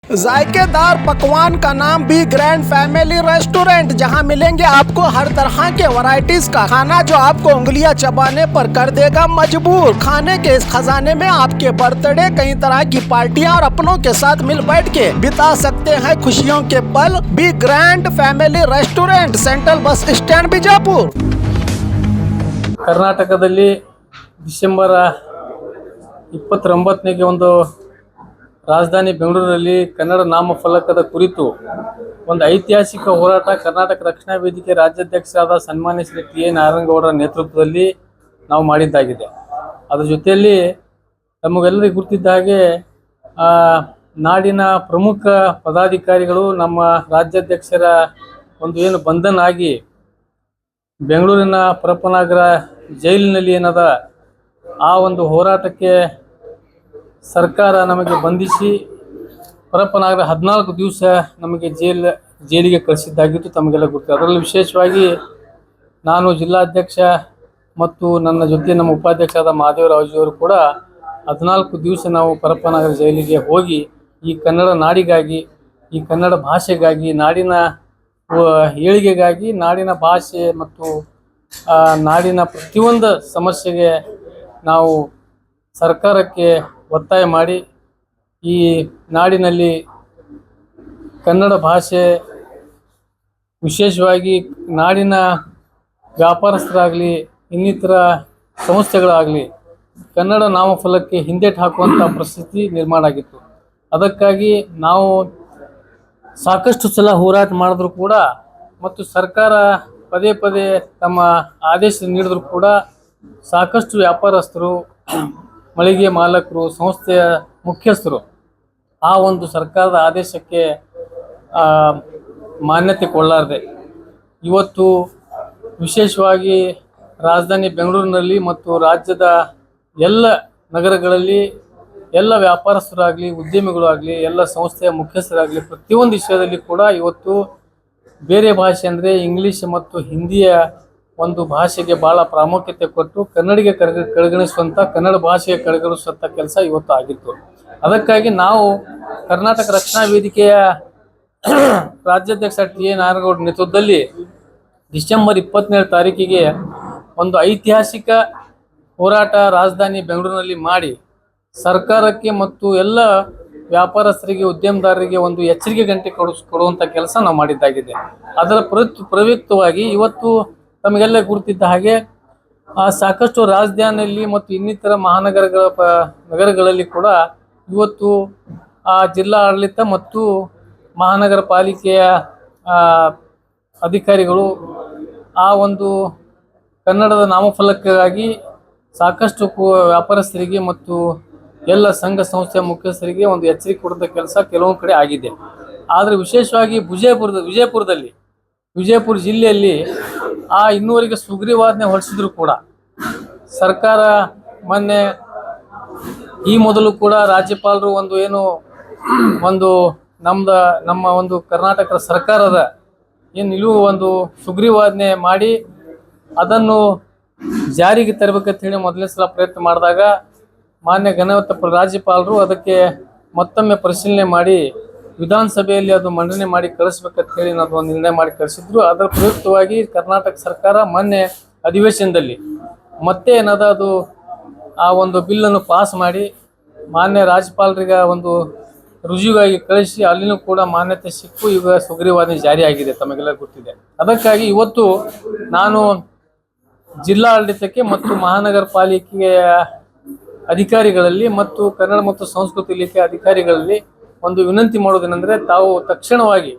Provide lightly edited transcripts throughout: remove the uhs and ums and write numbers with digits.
जायकेदार पकवान का नाम भी ग्रैंड फैमिली रेस्टोरेंट, जहां मिलेंगे आपको हर तरह के वैरायटीज का खाना जो आपको उंगलियां चबाने पर कर देगा मजबूर। खाने के इस खजाने में आपके बर्थडे, कई तरह की पार्टियां और अपनों के साथ मिल बैठ के बिता सकते हैं खुशियों के पल। B grand family restaurant, central bus stand Bijapur. ಕರ್ನಾಟಕದಲ್ಲಿ ಡಿಸೆಂಬರ್ 29ಗೆ ಒಂದು ರಾಜಧಾನಿ ಬೆಂಗಳೂರಿನಲ್ಲಿ ಕನ್ನಡ ನಾಮಫಲಕದ ಕುರಿತು ಒಂದು ಐತಿಹಾಸಿಕ ಹೋರಾಟ ಕರ್ನಾಟಕ ರಕ್ಷಣಾ ವೇದಿಕೆ ರಾಜ್ಯಾಧ್ಯಕ್ಷರಾದ ಸನ್ಮಾನ್ಯ ಶ್ರೀ ಟಿ ಎ ನಾರಾಯಣಗೌಡರ ನೇತೃತ್ವದಲ್ಲಿ ನಾವು ಮಾಡಿದ್ದಾಗಿದೆ. ಅದರ ಜೊತೆಯಲ್ಲಿ ನಮಗೆಲ್ಲರಿಗೂ ಗುರುತಿದ್ದ ಹಾಗೆ ನಾಡಿನ ಪ್ರಮುಖ ಪದಾಧಿಕಾರಿಗಳು ನಮ್ಮ ರಾಜ್ಯಾಧ್ಯಕ್ಷರ ಒಂದು ಏನು ಬಂಧನ ಆಗಿ ಬೆಂಗಳೂರಿನ ಪರಪ್ಪನಗರ ಜೈಲಿನಲ್ಲಿ ಏನದ ಆ ಒಂದು ಹೋರಾಟಕ್ಕೆ ಸರ್ಕಾರ ನಮಗೆ ಬಂಧಿಸಿ ಪರಪ್ಪನಗರ 14 ದಿವಸ ನಮಗೆ ಜೈಲಿಗೆ ಕಳಿಸಿದ್ದಾಗಿತ್ತು ತಮಗೆಲ್ಲ ಗೊತ್ತು. ಅದರಲ್ಲಿ ವಿಶೇಷವಾಗಿ ನಾನು ಜಿಲ್ಲಾಧ್ಯಕ್ಷ ಮತ್ತು ನನ್ನ ಜೊತೆ ನಮ್ಮ ಉಪಾಧ್ಯಕ್ಷರಾದ ಮಹಾದೇವರಾಜವರು ಕೂಡ 14 ದಿವಸ ನಾವು ಪರಪ್ಪನಗರ ಜೈಲಿಗೆ ಹೋಗಿ ಈ ಕನ್ನಡ ನಾಡಿಗಾಗಿ, ಈ ಕನ್ನಡ ಭಾಷೆಗಾಗಿ, ನಾಡಿನ ಏಳಿಗೆಗಾಗಿ, ನಾಡಿನ ಭಾಷೆ ಮತ್ತು ನಾಡಿನ ಪ್ರತಿಯೊಂದು ಸಮಸ್ಯೆಗೆ ನಾವು ಸರ್ಕಾರಕ್ಕೆ ಒತ್ತಾಯ ಮಾಡಿ ಈ ನಾಡಿನಲ್ಲಿ ಕನ್ನಡ ಭಾಷೆ, ವಿಶೇಷವಾಗಿ ನಾಡಿನ ವ್ಯಾಪಾರಸ್ಥರಾಗಲಿ ಇನ್ನಿತರ ಸಂಸ್ಥೆಗಳಾಗಲಿ ಕನ್ನಡ ನಾಮಫಲಕ್ಕೆ ಹಿಂದೇಟು ಹಾಕುವಂಥ ಪರಿಸ್ಥಿತಿ ನಿರ್ಮಾಣ ಆಗಿತ್ತು. ಅದಕ್ಕಾಗಿ ನಾವು ಸಾಕಷ್ಟು ಸಲ ಹೋರಾಟ ಮಾಡಿದ್ರು ಕೂಡ ಮತ್ತು ಸರ್ಕಾರ ಪದೇ ಪದೇ ತಮ್ಮ ಆದೇಶ ನೀಡಿದ್ರು ಕೂಡ ಸಾಕಷ್ಟು ವ್ಯಾಪಾರಸ್ಥರು, ಮಳಿಗೆ ಮಾಲಕರು, ಸಂಸ್ಥೆಯ ಮುಖ್ಯಸ್ಥರು ಆ ಒಂದು ಸರ್ಕಾರದ ಆದೇಶಕ್ಕೆ ಮಾನ್ಯತೆ ಕೊಡಲಾರದೆ ಇವತ್ತು ವಿಶೇಷವಾಗಿ ರಾಜಧಾನಿ ಬೆಂಗಳೂರಿನಲ್ಲಿ ಮತ್ತು ರಾಜ್ಯದ ಎಲ್ಲ ನಗರಗಳಲ್ಲಿ ಎಲ್ಲ ವ್ಯಾಪಾರಸ್ಥರಾಗಲಿ, ಉದ್ಯಮಿಗಳು ಆಗಲಿ, ಎಲ್ಲ ಸಂಸ್ಥೆಯ ಮುಖ್ಯಸ್ಥರಾಗಲಿ ಪ್ರತಿಯೊಂದು ವಿಷಯದಲ್ಲಿ ಕೂಡ ಇವತ್ತು ಬೇರೆ ಭಾಷೆ ಅಂದರೆ ಇಂಗ್ಲೀಷ್ ಮತ್ತು ಹಿಂದಿಯ ಒಂದು ಭಾಷೆಗೆ ಭಾಳ ಪ್ರಾಮುಖ್ಯತೆ ಕೊಟ್ಟು ಕನ್ನಡಿಗೆ ಕಡೆಗಣಿಸುವಂಥ, ಕನ್ನಡ ಭಾಷೆಗೆ ಕಡೆಗಣಿಸುವಂಥ ಕೆಲಸ ಇವತ್ತು ಆಗಿತ್ತು. ಅದಕ್ಕಾಗಿ ನಾವು ಕರ್ನಾಟಕ ರಕ್ಷಣಾ ವೇದಿಕೆಯ ರಾಜ್ಯಾಧ್ಯಕ್ಷ ಟಿ ಎ ನಾರಾಯಣಗೌಡ ನೇತೃತ್ವದಲ್ಲಿ ಡಿಸೆಂಬರ್ 27 ತಾರೀಕಿಗೆ ಒಂದು ಐತಿಹಾಸಿಕ ಹೋರಾಟ ರಾಜಧಾನಿ ಬೆಂಗಳೂರಿನಲ್ಲಿ ಮಾಡಿ ಸರ್ಕಾರಕ್ಕೆ ಮತ್ತು ಎಲ್ಲ ವ್ಯಾಪಾರಸ್ಥರಿಗೆ, ಉದ್ಯಮದಾರರಿಗೆ ಒಂದು ಎಚ್ಚರಿಕೆ ಗಂಟೆ ಕೊಡುವಂಥ ಕೆಲಸ ನಾವು ಮಾಡಿದ್ದಾಗಿದೆ. ಅದರ ಪ್ರಯುಕ್ತವಾಗಿ ಇವತ್ತು ತಮಗೆಲ್ಲ ಗುರುತಿದ್ದ ಹಾಗೆ ಸಾಕಷ್ಟು ರಾಜಧಾನಿಯಲ್ಲಿ ಮತ್ತು ಇನ್ನಿತರ ನಗರಗಳಲ್ಲಿ ಕೂಡ ಇವತ್ತು ಜಿಲ್ಲಾ ಆಡಳಿತ ಮತ್ತು ಮಹಾನಗರ ಪಾಲಿಕೆಯ ಅಧಿಕಾರಿಗಳು ಆ ಒಂದು ಕನ್ನಡದ ನಾಮಫಲಕ್ಕಾಗಿ ಸಾಕಷ್ಟು ವ್ಯಾಪಾರಸ್ಥರಿಗೆ ಮತ್ತು ಎಲ್ಲ ಸಂಘ ಸಂಸ್ಥೆಯ ಮುಖ್ಯಸ್ಥರಿಗೆ ಒಂದು ಎಚ್ಚರಿಕೆ ಕೊಡುವಂಥ ಕೆಲಸ ಕೆಲವೊಂದು ಕಡೆ ಆಗಿದೆ. ಆದರೆ ವಿಶೇಷವಾಗಿ ವಿಜಯಪುರ ಜಿಲ್ಲೆಯಲ್ಲಿ ಇನ್ನೂವರೆಗೆ ಸುಗ್ರೀವಾಜ್ಞೆ ಹೊರಡಿಸಿದ್ರು ಕೂಡ ಸರ್ಕಾರ ಮೊನ್ನೆ ಈ ಮೊದಲು ಕೂಡ ರಾಜ್ಯಪಾಲರು ನಮ್ಮ ಒಂದು ಕರ್ನಾಟಕ ಸರ್ಕಾರದ ನಿಲುವು ಒಂದು ಸುಗ್ರೀವಾಜ್ಞೆ ಮಾಡಿ ಅದನ್ನು ಜಾರಿಗೆ ತರಬೇಕಂತ ಹೇಳಿ ಮೊದಲನೇ ಸಲ ಪ್ರಯತ್ನ ಮಾಡಿದಾಗ ಮಾನ್ಯ ಘನವತ್ತ ರಾಜ್ಯಪಾಲರು ಅದಕ್ಕೆ ಮತ್ತೊಮ್ಮೆ ಪರಿಶೀಲನೆ ಮಾಡಿ ವಿಧಾನಸಭೆಯಲ್ಲಿ ಅದು ಮಂಡನೆ ಮಾಡಿ ಕಳಿಸ್ಬೇಕಂತ ಹೇಳಿ ನಾವು ಒಂದು ನಿರ್ಣಯ ಮಾಡಿ ಕಳಿಸಿದ್ರು. ಅದರ ಪ್ರಯುಕ್ತವಾಗಿ ಕರ್ನಾಟಕ ಸರ್ಕಾರ ಮೊನ್ನೆ ಅಧಿವೇಶನದಲ್ಲಿ ಮತ್ತೆ ಅದು ಆ ಒಂದು ಬಿಲ್ಲನ್ನು ಪಾಸ್ ಮಾಡಿ ಮಾನ್ಯ ರಾಜ್ಯಪಾಲರಿಗೆ ಒಂದು ರುಜುವಾಗಿ ಕಳಿಸಿ ಅಲ್ಲಿನೂ ಕೂಡ ಮಾನ್ಯತೆ ಸಿಕ್ಕು ಈಗ ಸುಗ್ರೀವಾಜ್ಞೆ ಜಾರಿಯಾಗಿದೆ, ತಮಗೆಲ್ಲ ಗೊತ್ತಿದೆ. ಅದಕ್ಕಾಗಿ ಇವತ್ತು ನಾನು ಜಿಲ್ಲಾ ಆಡಳಿತಕ್ಕೆ ಮತ್ತು ಮಹಾನಗರ ಪಾಲಿಕೆಯ ಅಧಿಕಾರಿಗಳಲ್ಲಿ ಮತ್ತು ಕನ್ನಡ ಮತ್ತು ಸಂಸ್ಕೃತಿ ಇಲಾಖೆ ಅಧಿಕಾರಿಗಳಲ್ಲಿ ಒಂದು ವಿನಂತಿ ಮಾಡೋದೇನೆಂದರೆ, ತಾವು ತಕ್ಷಣವಾಗಿ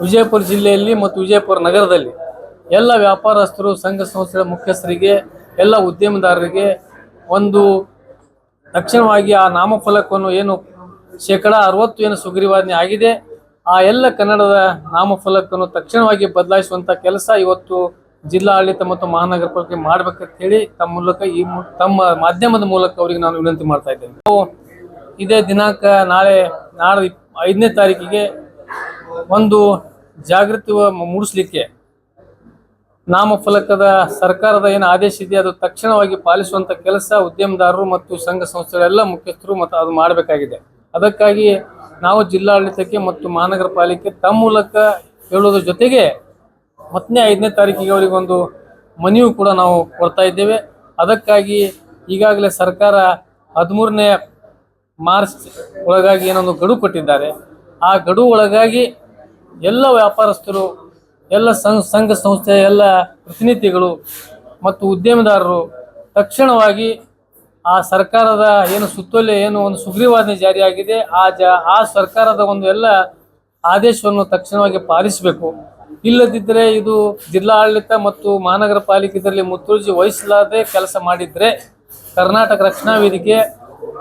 ವಿಜಯಪುರ ಜಿಲ್ಲೆಯಲ್ಲಿ ಮತ್ತು ವಿಜಯಪುರ ನಗರದಲ್ಲಿ ಎಲ್ಲ ವ್ಯಾಪಾರಸ್ಥರು, ಸಂಘ ಸಂಸ್ಥೆಗಳ ಮುಖ್ಯಸ್ಥರಿಗೆ, ಎಲ್ಲ ಉದ್ಯಮದಾರರಿಗೆ ಒಂದು ತಕ್ಷಣವಾಗಿ ಆ ನಾಮಫಲಕವನ್ನು ಏನು 60% ಏನು ಸುಗ್ರೀವಾಜ್ಞೆ ಆಗಿದೆ ಆ ಎಲ್ಲ ಕನ್ನಡದ ನಾಮಫಲಕವನ್ನು ತಕ್ಷಣವಾಗಿ ಬದಲಾಯಿಸುವಂಥ ಕೆಲಸ ಇವತ್ತು ಜಿಲ್ಲಾ ಆಡಳಿತ ಮತ್ತು ಮಹಾನಗರ ಪಾಲಿಕೆ ಮಾಡ್ಬೇಕಂತ ಹೇಳಿ ತಮ್ಮ ಮಾಧ್ಯಮದ ಮೂಲಕ ಅವರಿಗೆ ನಾನು ವಿನಂತಿ ಮಾಡ್ತಾ ಇದ್ದೇನೆ. ಇದೇ ದಿನಾಂಕ ನಾಳೆ 5ನೇ ತಾರೀಕಿಗೆ ಒಂದು ಜಾಗೃತಿ ಮೂಡಿಸಲಿಕ್ಕೆ ನಾಮಫಲಕದ ಸರ್ಕಾರದ ಏನು ಆದೇಶ ಇದೆ ಅದು ತಕ್ಷಣವಾಗಿ ಪಾಲಿಸುವಂಥ ಕೆಲಸ ಉದ್ಯಮದಾರರು ಮತ್ತು ಸಂಘ ಸಂಸ್ಥೆಗಳೆಲ್ಲ ಮುಖ್ಯಸ್ಥರು ಮತ್ತು ಅದು ಮಾಡಬೇಕಾಗಿದೆ. ಅದಕ್ಕಾಗಿ ನಾವು ಜಿಲ್ಲಾಡಳಿತಕ್ಕೆ ಮತ್ತು ಮಹಾನಗರ ಪಾಲಿಕೆ ತಮ್ಮ ಮೂಲಕ ಹೇಳೋದ್ರ ಜೊತೆಗೆ 5ನೇ ತಾರೀಕಿಗೆ ಅವರಿಗೊಂದು ಮನವಿ ಕೂಡ ನಾವು ಕೊಡ್ತಾ ಇದ್ದೇವೆ. ಅದಕ್ಕಾಗಿ ಈಗಾಗಲೇ ಸರ್ಕಾರ 13ನೇ ಮಾರ್ಚ್ ಒಳಗಾಗಿ ಏನೊಂದು ಗಡುವು ಕೊಟ್ಟಿದ್ದಾರೆ. ಆ ಗಡುವು ಒಳಗಾಗಿ ಎಲ್ಲ ವ್ಯಾಪಾರಸ್ಥರು, ಎಲ್ಲ ಸಂಘ ಸಂಸ್ಥೆ, ಎಲ್ಲ ಪ್ರತಿನಿಧಿಗಳು ಮತ್ತು ಉದ್ಯಮಿದಾರರು ತಕ್ಷಣವಾಗಿ ಆ ಸರ್ಕಾರದ ಏನು ಸುತ್ತೋಲೆ ಏನು ಒಂದು ಸುಗ್ರೀವಾಜ್ಞೆ ಜಾರಿಯಾಗಿದೆ ಆ ಸರ್ಕಾರದ ಒಂದು ಎಲ್ಲ ಆದೇಶವನ್ನು ತಕ್ಷಣವಾಗಿ ಪಾಲಿಸಬೇಕು. ಇಲ್ಲದಿದ್ದರೆ ಇದು ಜಿಲ್ಲಾಡಳಿತ ಮತ್ತು ಮಹಾನಗರ ಪಾಲಿಕೆ ಇದರಲ್ಲಿ ಮುತುವರ್ಜಿ ವಹಿಸಲಾದೆ ಕೆಲಸ ಮಾಡಿದರೆ ಕರ್ನಾಟಕ ರಕ್ಷಣಾ ವೇದಿಕೆ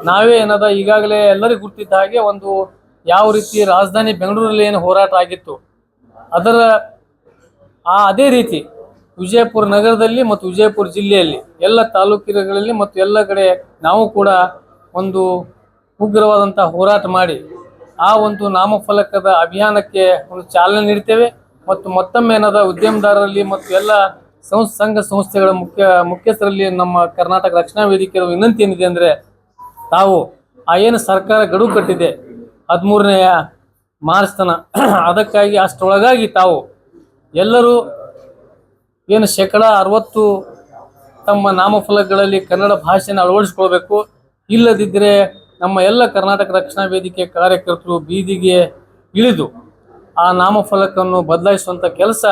ನಾವೇ ಏನದ ಈಗಾಗಲೇ ಎಲ್ಲರಿಗೂ ಗೊತ್ತಿದ್ದ ಹಾಗೆ ಒಂದು ಯಾವ ರೀತಿ ರಾಜಧಾನಿ ಬೆಂಗಳೂರಲ್ಲಿ ಏನು ಹೋರಾಟ ಆಗಿತ್ತು ಅದರ ಅದೇ ರೀತಿ ವಿಜಯಪುರ ನಗರದಲ್ಲಿ ಮತ್ತು ವಿಜಯಪುರ ಜಿಲ್ಲೆಯಲ್ಲಿ ಎಲ್ಲ ತಾಲೂಕುಗಳಲ್ಲಿ ಮತ್ತು ಎಲ್ಲ ಕಡೆ ನಾವು ಕೂಡ ಒಂದು ಉಗ್ರವಾದಂಥ ಹೋರಾಟ ಮಾಡಿ ಆ ಒಂದು ನಾಮಫಲಕದ ಅಭಿಯಾನಕ್ಕೆ ಒಂದು ಚಾಲನೆ ನೀಡ್ತೇವೆ. ಮತ್ತು ಮತ್ತೊಮ್ಮೆ ಏನದ ಉದ್ಯಮದಾರರಲ್ಲಿ ಮತ್ತು ಎಲ್ಲ ಸಂಘ ಸಂಸ್ಥೆಗಳ ಮುಖ್ಯಸ್ಥರಲ್ಲಿ ನಮ್ಮ ಕರ್ನಾಟಕ ರಕ್ಷಣಾ ವೇದಿಕೆಯ ವಿನಂತಿ ಏನಿದೆ ಅಂದರೆ, ತಾವು ಏನು ಸರ್ಕಾರ ಗಡುವು ಕಟ್ಟಿದೆ 13ನೇ ಮಾರ್ಚ್ ತನ, ಅದಕ್ಕಾಗಿ ಅಷ್ಟರೊಳಗಾಗಿ ತಾವು ಎಲ್ಲರೂ ಏನು 60% ತಮ್ಮ ನಾಮಫಲಕಗಳಲ್ಲಿ ಕನ್ನಡ ಭಾಷೆಯನ್ನು ಅಳವಡಿಸ್ಕೊಳ್ಬೇಕು. ಇಲ್ಲದಿದ್ದರೆ ನಮ್ಮ ಎಲ್ಲ ಕರ್ನಾಟಕ ರಕ್ಷಣಾ ವೇದಿಕೆ ಕಾರ್ಯಕರ್ತರು ಬೀದಿಗೆ ಇಳಿದು ಆ ನಾಮಫಲಕವನ್ನು ಬದಲಾಯಿಸುವಂಥ ಕೆಲಸ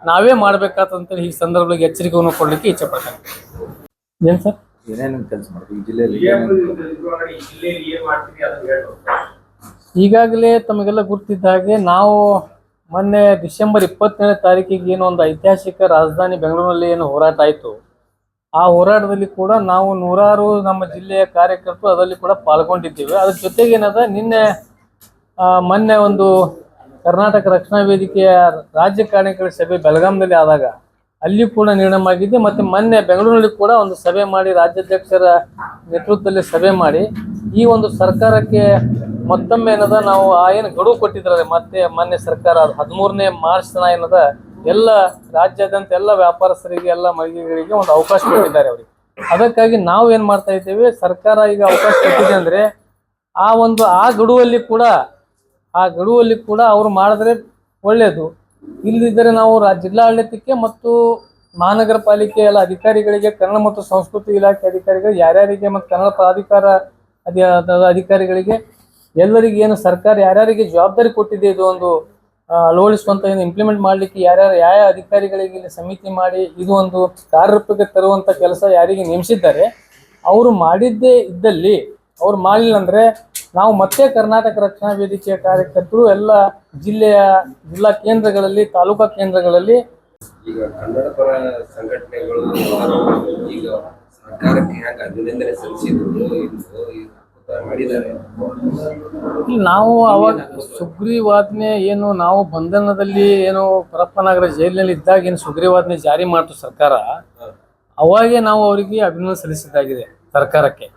ನಾವೇ ಮಾಡಬೇಕಾದಂತೇಳಿ ಈ ಸಂದರ್ಭದಲ್ಲಿ ಎಚ್ಚರಿಕೆಯನ್ನು ಕೊಡಲಿಕ್ಕೆ ಇಚ್ಛೆ ಪಡ್ತೇನೆ. ಏನು ಸರ್, ಏನೇನು ಕೆಲಸ ಮಾಡ್ತೀವಿ ಜಿಲ್ಲೆಯಲ್ಲಿ? ಈಗಾಗಲೇ ತಮಗೆಲ್ಲ ಗುರ್ತಿದ್ದ ಹಾಗೆ ನಾವು ಮೊನ್ನೆ ಡಿಸೆಂಬರ್ 27ನೇ ತಾರೀಕಿಗೆ ಏನು ಒಂದು ಐತಿಹಾಸಿಕ ರಾಜಧಾನಿ ಬೆಂಗಳೂರಿನಲ್ಲಿ ಏನು ಹೋರಾಟ ಆಯಿತು, ಆ ಹೋರಾಟದಲ್ಲಿ ಕೂಡ ನಾವು ನೂರಾರು ನಮ್ಮ ಜಿಲ್ಲೆಯ ಕಾರ್ಯಕರ್ತರು ಅದರಲ್ಲಿ ಕೂಡ ಪಾಲ್ಗೊಂಡಿದ್ದೇವೆ. ಅದ್ರ ಜೊತೆಗೆ ಏನದ ಮೊನ್ನೆ ಒಂದು ಕರ್ನಾಟಕ ರಕ್ಷಣಾ ವೇದಿಕೆಯ ರಾಜ್ಯ ಕಾರ್ಯಕಾರಿ ಸಭೆ ಬೆಳಗಾಂನಲ್ಲಿ ಆದಾಗ ಅಲ್ಲಿ ಕೂಡ ನಿರ್ಣಯ ಆಗಿದೆ. ಮತ್ತು ಮೊನ್ನೆ ಬೆಂಗಳೂರಿನಲ್ಲಿ ಕೂಡ ಒಂದು ಸಭೆ ಮಾಡಿ ರಾಜ್ಯಾಧ್ಯಕ್ಷರ ನೇತೃತ್ವದಲ್ಲಿ ಸಭೆ ಮಾಡಿ ಈ ಒಂದು ಸರ್ಕಾರಕ್ಕೆ ಮತ್ತೊಮ್ಮೆ ಏನದ ನಾವು ಏನು ಗಡುವು ಕೊಟ್ಟಿದ್ದಾರೆ ಮೊನ್ನೆ ಸರ್ಕಾರ 13ನೇ ಮಾರ್ಚ್ ತನ ಏನದ ಎಲ್ಲ ರಾಜ್ಯಾದ್ಯಂತ ಎಲ್ಲ ವ್ಯಾಪಾರಸ್ಥರಿಗೆ ಎಲ್ಲ ಮಳಿಗೆಗಳಿಗೆ ಒಂದು ಅವಕಾಶ ಕೊಟ್ಟಿದ್ದಾರೆ ಅವರಿಗೆ. ಅದಕ್ಕಾಗಿ ನಾವು ಏನು ಮಾಡ್ತಾ ಇದ್ದೇವೆ, ಸರ್ಕಾರ ಈಗ ಅವಕಾಶ ಕೊಟ್ಟಿದೆ ಅಂದರೆ ಆ ಗಡುವಲ್ಲಿ ಕೂಡ ಅವರು ಮಾಡಿದ್ರೆ ಒಳ್ಳೆಯದು. ಇಲ್ಲದಿದ್ದರೆ ನಾವು ಜಿಲ್ಲಾಡಳಿತಕ್ಕೆ ಮತ್ತು ಮಹಾನಗರ ಪಾಲಿಕೆ ಎಲ್ಲ ಅಧಿಕಾರಿಗಳಿಗೆ, ಕನ್ನಡ ಮತ್ತು ಸಂಸ್ಕೃತಿ ಇಲಾಖೆ ಅಧಿಕಾರಿಗಳು ಯಾರ್ಯಾರಿಗೆ ಮತ್ತು ಕನ್ನಡ ಪ್ರಾಧಿಕಾರ ಅಧಿಕಾರಿಗಳಿಗೆ ಎಲ್ಲರಿಗೆ ಏನು ಸರ್ಕಾರ ಯಾರ್ಯಾರಿಗೆ ಜವಾಬ್ದಾರಿ ಕೊಟ್ಟಿದೆ ಇದು ಒಂದು ಅಳವಡಿಸುವಂಥ ಏನು ಇಂಪ್ಲಿಮೆಂಟ್ ಮಾಡಲಿಕ್ಕೆ ಯಾವ ಅಧಿಕಾರಿಗಳಿಗೆ ಇಲ್ಲಿ ಸಮಿತಿ ಮಾಡಿ ಇದು ಒಂದು ಕಾರ್ಯರೂಪಕ್ಕೆ ತರುವಂಥ ಕೆಲಸ ಯಾರಿಗೆ ನೇಮಿಸಿದ್ದಾರೆ ಅವರು ಮಾಡಿದ್ದೇ ಇದ್ದಲ್ಲಿ, ಅವ್ರು ಮಾಡಲಿಲ್ಲ ಅಂದರೆ ನಾವು ಮತ್ತೆ ಕರ್ನಾಟಕ ರಕ್ಷಣಾ ವೇದಿಕೆಯ ಕಾರ್ಯಕರ್ತರು ಎಲ್ಲ ಜಿಲ್ಲಾ ಕೇಂದ್ರಗಳಲ್ಲಿ, ತಾಲೂಕಾ ಕೇಂದ್ರಗಳಲ್ಲಿ ಈಗ ಕನ್ನಡ ಪರ ಸಂಘಟನೆಗಳು ಈಗ ಸರ್ಕಾರಕ್ಕೆ ಹ್ಯಾಂಗ ಅಭಿನಂದನೆ ಸಲ್ಲಿಸಿದ್ರು ಮಾಡಿದ್ದಾರೆ. ನಾವು ಅವಾಗ ಸುಗ್ರೀವಾಜ್ಞೆ ಏನು ನಾವು ಬಂಧನದಲ್ಲಿ ಏನು ಪರಪ್ಪನಗರ ಜೈಲಿನಲ್ಲಿ ಇದ್ದಾಗ ಏನು ಸುಗ್ರೀವಾಜ್ಞೆ ಜಾರಿ ಮಾಡ್ತು ಸರ್ಕಾರ, ಅವಾಗೇ ನಾವು ಅವರಿಗೆ ಅಭಿನಂದನೆ ಸಲ್ಲಿಸಿದ್ದಾಗಿದೆ ಸರ್ಕಾರಕ್ಕೆ.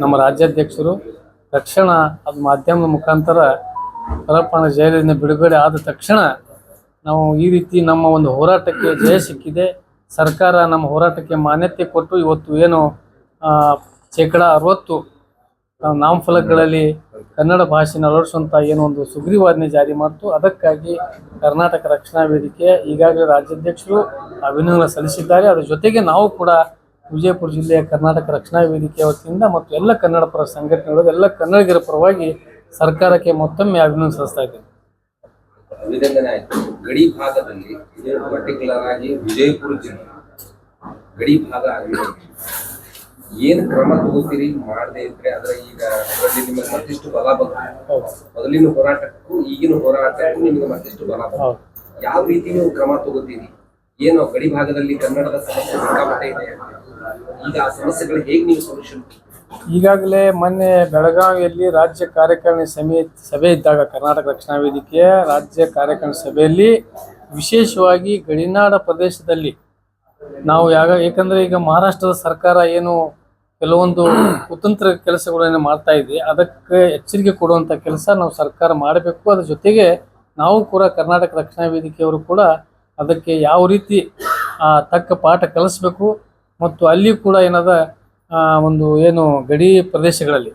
ನಮ್ಮ ರಾಜ್ಯಾಧ್ಯಕ್ಷರು ತಕ್ಷಣ ಅದು ಮಾಧ್ಯಮದ ಮುಖಾಂತರ ಪರಪ್ಪನಗರ ಜೈಲಿನಿಂದ ಬಿಡುಗಡೆ ಆದ ತಕ್ಷಣ ನಾವು ಈ ರೀತಿ ನಮ್ಮ ಒಂದು ಹೋರಾಟಕ್ಕೆ ಜಯ ಸಿಕ್ಕಿದೆ, ಸರ್ಕಾರ ನಮ್ಮ ಹೋರಾಟಕ್ಕೆ ಮಾನ್ಯತೆ ಕೊಟ್ಟು ಇವತ್ತು ಏನು 60% ನಾಮಫಲಕಗಳಲ್ಲಿ ಕನ್ನಡ ಭಾಷೆಯನ್ನು ಅಳವಡಿಸುವಂಥ ಏನೋ ಒಂದು ಸುಗ್ರೀವಾಜ್ಞೆ ಜಾರಿ ಮಾಡ್ತು. ಅದಕ್ಕಾಗಿ ಕರ್ನಾಟಕ ರಕ್ಷಣಾ ವೇದಿಕೆ ಈಗಾಗಲೇ ರಾಜ್ಯಾಧ್ಯಕ್ಷರು ಅಭಿನಂದನೆ ಸಲ್ಲಿಸಿದ್ದಾರೆ. ಅದರ ಜೊತೆಗೆ ನಾವು ಕೂಡ ವಿಜಯಪುರ ಜಿಲ್ಲೆಯ ಕರ್ನಾಟಕ ರಕ್ಷಣಾ ವೇದಿಕೆಯ ವತಿಯಿಂದ ಮತ್ತು ಎಲ್ಲ ಕನ್ನಡ ಪರ ಸಂಘಟನೆಗಳು, ಎಲ್ಲ ಕನ್ನಡಿಗರ ಪರವಾಗಿ ಸರ್ಕಾರಕ್ಕೆ ಮತ್ತೊಮ್ಮೆ ಅಭಿನಂದನೆ ಸಲ್ಲಿಸ್ತಾ ಇದ್ದೇವೆ. ಅಭಿನಂದನೆ ಆಯ್ತು. ಗಡಿ ಭಾಗದಲ್ಲಿ ಪರ್ಟಿಕ್ಯುಲರ್ ಆಗಿ ವಿಜಯಪುರ ಜಿಲ್ಲೆ ಗಡಿ ಭಾಗ ಆಗಿದೆ, ಏನು ಕ್ರಮ ತಗೋತೀರಿ ಮಾಡದೇ ಇದ್ರೆ ಅದ್ರ ಈಗ ಅದರಲ್ಲಿ ನಿಮಗೆ ಮತ್ತಿಷ್ಟು ಬಲ ಬಂತು. ಮೊದಲಿನ ಹೋರಾಟಕ್ಕೂ ಈಗಿನ ಹೋರಾಟಕ್ಕೂ ನಿಮಗೆ ಮತ್ತಿಷ್ಟು ಬಲ ಬಂತು. ಯಾವ ರೀತಿ ನೀವು ಕ್ರಮ ತಗೋತೀರಿ? ಏನು ಗಡಿ ಭಾಗದಲ್ಲಿ ಕನ್ನಡದ ಸಮಸ್ಯೆ ಸಿಕ್ಕಾಪಟ್ಟೆ ಇದೆ, ಈಗ ಆ ಸಮಸ್ಯೆಗಳು ಹೇಗೆ ನೀವು ಸೊಲ್ಯೂಷನ್? ಈಗಾಗಲೇ ಮೊನ್ನೆ ಬೆಳಗಾವಿಯಲ್ಲಿ ರಾಜ್ಯ ಕಾರ್ಯಕಾರಿಣಿ ಸಭೆ ಇದ್ದಾಗ ಕರ್ನಾಟಕ ರಕ್ಷಣಾ ವೇದಿಕೆಯ ರಾಜ್ಯ ಕಾರ್ಯಕಾರಿಣಿ ಸಭೆಯಲ್ಲಿ ವಿಶೇಷವಾಗಿ ಗಡಿನಾಡ ಪ್ರದೇಶದಲ್ಲಿ ನಾವು ಏಕೆಂದರೆ ಈಗ ಮಹಾರಾಷ್ಟ್ರದ ಸರ್ಕಾರ ಏನು ಕೆಲವೊಂದು ಕುತಂತ್ರ ಕೆಲಸಗಳನ್ನು ಮಾಡ್ತಾ ಇದೆ, ಅದಕ್ಕೆ ಎಚ್ಚರಿಕೆ ಕೊಡುವಂಥ ಕೆಲಸ ನಾವು ಸರ್ಕಾರ ಮಾಡಬೇಕು. ಅದ್ರ ಜೊತೆಗೆ ನಾವು ಕೂಡ ಕರ್ನಾಟಕ ರಕ್ಷಣಾ ವೇದಿಕೆಯವರು ಕೂಡ ಅದಕ್ಕೆ ಯಾವ ರೀತಿ ತಕ್ಕ ಪಾಠ ಕಲಿಸ್ಬೇಕು ಮತ್ತು ಅಲ್ಲಿ ಕೂಡ ಏನದ ಒಂದು ಏನು ಗಡಿ ಪ್ರದೇಶಗಳಲ್ಲಿ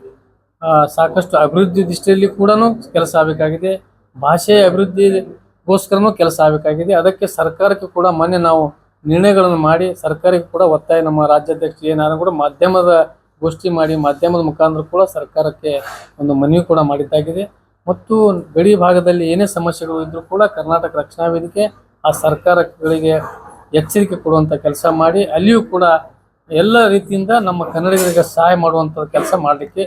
ಸಾಕಷ್ಟು ಅಭಿವೃದ್ಧಿ ದೃಷ್ಟಿಯಲ್ಲಿ ಕೂಡ ಕೆಲಸ ಆಗಬೇಕಾಗಿದೆ. ಭಾಷೆಯ ಅಭಿವೃದ್ಧಿಗೋಸ್ಕರನೂ ಕೆಲಸ ಆಗಬೇಕಾಗಿದೆ. ಅದಕ್ಕೆ ಸರ್ಕಾರಕ್ಕೆ ಕೂಡ ಮೊನ್ನೆ ನಾವು ನಿರ್ಣಯಗಳನ್ನು ಮಾಡಿ ಸರ್ಕಾರಕ್ಕೆ ಕೂಡ ಒತ್ತಾಯ, ನಮ್ಮ ರಾಜ್ಯಾಧ್ಯಕ್ಷ ಏನಾದ್ರು ಕೂಡ ಮಾಧ್ಯಮದ ಗೋಷ್ಠಿ ಮಾಡಿ ಮಾಧ್ಯಮದ ಮುಖಾಂತರ ಕೂಡ ಸರ್ಕಾರಕ್ಕೆ ಒಂದು ಮನವಿ ಕೂಡ ಮಾಡಿದ್ದಾಗಿದೆ. ಮತ್ತು ಗಡಿ ಭಾಗದಲ್ಲಿ ಏನೇ ಸಮಸ್ಯೆಗಳು ಇದ್ರೂ ಕೂಡ ಕರ್ನಾಟಕ ರಕ್ಷಣಾ ವೇದಿಕೆ ಆ ಸರ್ಕಾರಗಳಿಗೆ ಎಚ್ಚರಿಕೆ ಕೊಡುವಂಥ ಕೆಲಸ ಮಾಡಿ ಅಲ್ಲಿಯೂ ಕೂಡ ಎಲ್ಲ ರೀತಿಯಿಂದ ನಮ್ಮ ಕನ್ನಡಿಗರಿಗೆ ಸಹಾಯ ಮಾಡುವಂಥ ಕೆಲಸ ಮಾಡಲಿಕ್ಕೆ